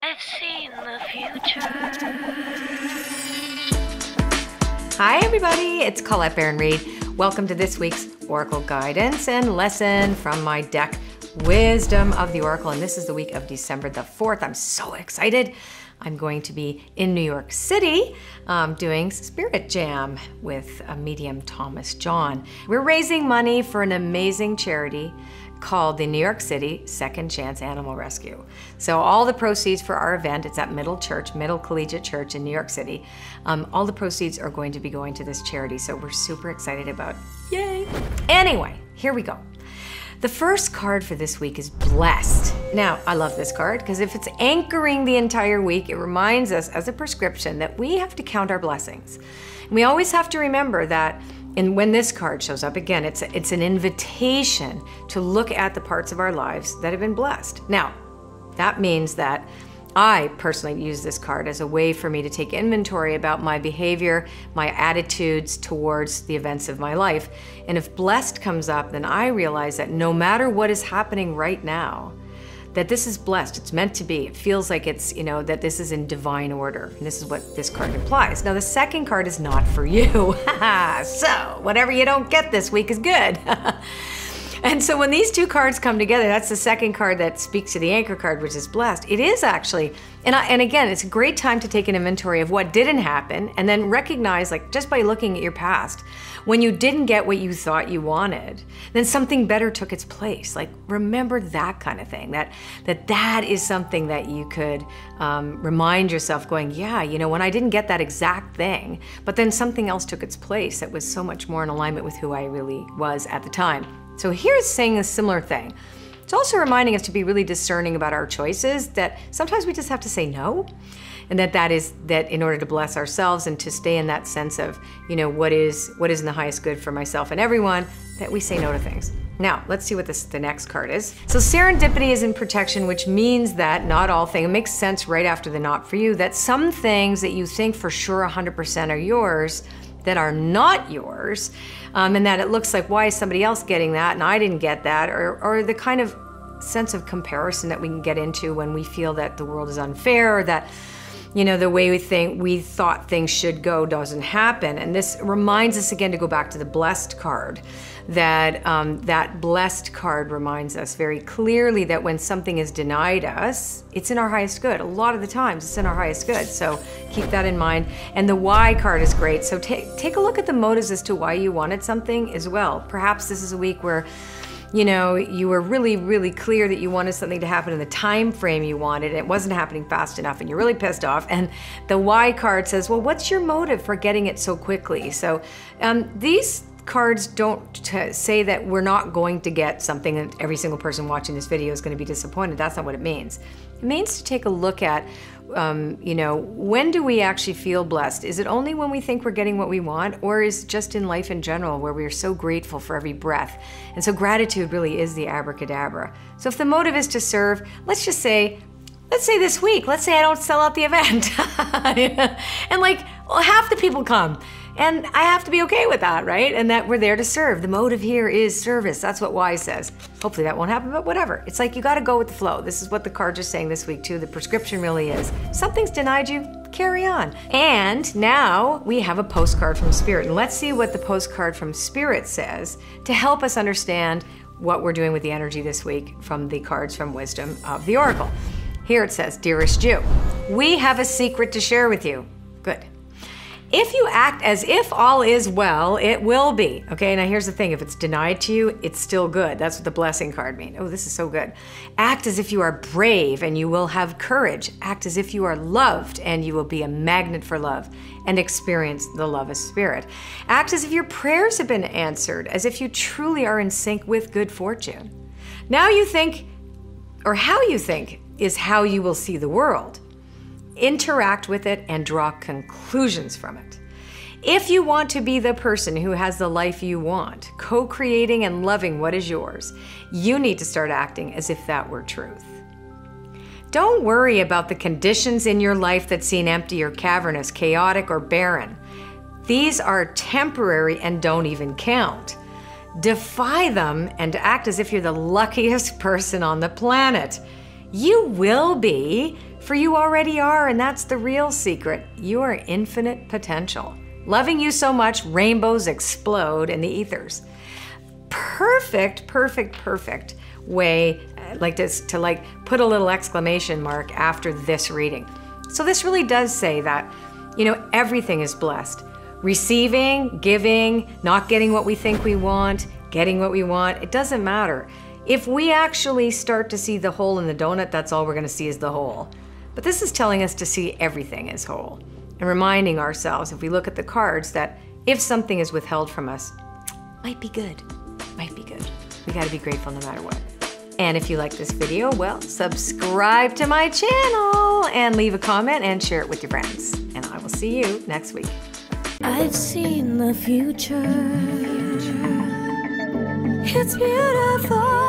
I've seen the future. Hi everybody, it's Colette Baron-Reid. Welcome to this week's Oracle Guidance and Lesson from my deck, Wisdom of the Oracle. And this is the week of December the 4th. I'm so excited. I'm going to be in New York City doing Spirit Jam with medium Thomas John. We're raising money for an amazing charity called the New York City Second Chance Animal Rescue. So all the proceeds for our event, it's at Middle Collegiate Church in New York City. All the proceeds are going to be going to this charity. So we're super excited about it. Yay. Anyway, here we go. The first card for this week is Blessed. Now, I love this card because if it's anchoring the entire week, it reminds us as a prescription that we have to count our blessings. And we always have to remember that. And when this card shows up, again, it's an invitation to look at the parts of our lives that have been blessed. Now, that means that I personally use this card as a way for me to take inventory about my behavior, my attitudes towards the events of my life. And if blessed comes up, then I realize that no matter what is happening right now, that this is blessed, it's meant to be. It feels like it's, that this is in divine order. And this is what this card implies. Now the second card is not for you. So whatever you don't get this week is good. And so when these two cards come together, that's the second card that speaks to the anchor card, which is Blessed. It is actually, and again, it's a great time to take an inventory of what didn't happen and then recognize, like just by looking at your past, when you didn't get what you thought you wanted, then something better took its place. Like remember that kind of thing, that is something that you could remind yourself going, yeah, when I didn't get that exact thing, but then something else took its place that was so much more in alignment with who I really was at the time. So here's saying a similar thing. It's also reminding us to be really discerning about our choices, that sometimes we just have to say no, and that in order to bless ourselves and to stay in that sense of, what is in the highest good for myself and everyone, that we say no to things. Now, let's see what the next card is. So serendipity is in protection, which means that not all things, it makes sense right after the not for you, that some things that you think for sure 100% are yours, that are not yours, and that it looks like, why is somebody else getting that and I didn't get that, or the kind of sense of comparison that we can get into when we feel that the world is unfair, or that the way we thought things should go doesn't happen. And this reminds us again to go back to the Blessed card, that that Blessed card reminds us very clearly that when something is denied us, it's in our highest good. A lot of the times it's in our highest good. So keep that in mind. And the Why card is great. So take a look at the motives as to why you wanted something as well. Perhaps this is a week where you were really, really clear that you wanted something to happen in the time frame you wanted. It wasn't happening fast enough and you're really pissed off. And the Why card says, well, what's your motive for getting it so quickly? So these cards don't say that we're not going to get something and every single person watching this video is going to be disappointed. That's not what it means. It means to take a look at, when do we actually feel blessed? Is it only when we think we're getting what we want, or is it just in life in general where we are so grateful for every breath? And so gratitude really is the abracadabra. So if the motive is to serve, let's say this week, let's say I don't sell out the event. And half the people come. And I have to be okay with that, right? And that we're there to serve. The motive here is service. That's what Why says. Hopefully that won't happen, but whatever. It's like you gotta go with the flow. This is what the cards are saying this week too. The prescription really is. Something's denied you, carry on. And now we have a postcard from Spirit. And let's see what the postcard from Spirit says to help us understand what we're doing with the energy this week from the cards from Wisdom of the Oracle. Here it says, Dearest Jew, we have a secret to share with you. Good. If you act as if all is well, it will be. Okay, now here's the thing. If it's denied to you, it's still good. That's what the blessing card means. Oh, this is so good. Act as if you are brave and you will have courage. Act as if you are loved and you will be a magnet for love and experience the love of Spirit. Act as if your prayers have been answered, as if you truly are in sync with good fortune. Now you think, or how you think, is how you will see the world. Interact with it and draw conclusions from it. If you want to be the person who has the life you want, co-creating and loving what is yours, you need to start acting as if that were truth. Don't worry about the conditions in your life that seem empty or cavernous, chaotic or barren. These are temporary and don't even count. Defy them and act as if you're the luckiest person on the planet. You will be For you already are, and that's the real secret. You are infinite potential. Loving you so much, rainbows explode in the ethers. Perfect, perfect, perfect way like this to like put a little exclamation mark after this reading. So this really does say that, you know, everything is blessed. Receiving, giving, not getting what we think we want, getting what we want, it doesn't matter. If we actually start to see the hole in the donut, that's all we're gonna see is the hole. But this is telling us to see everything as whole and reminding ourselves, if we look at the cards, that if something is withheld from us, might be good, might be good. We gotta be grateful no matter what. And if you like this video, well, subscribe to my channel and leave a comment and share it with your friends. And I will see you next week. I've seen the future. It's beautiful.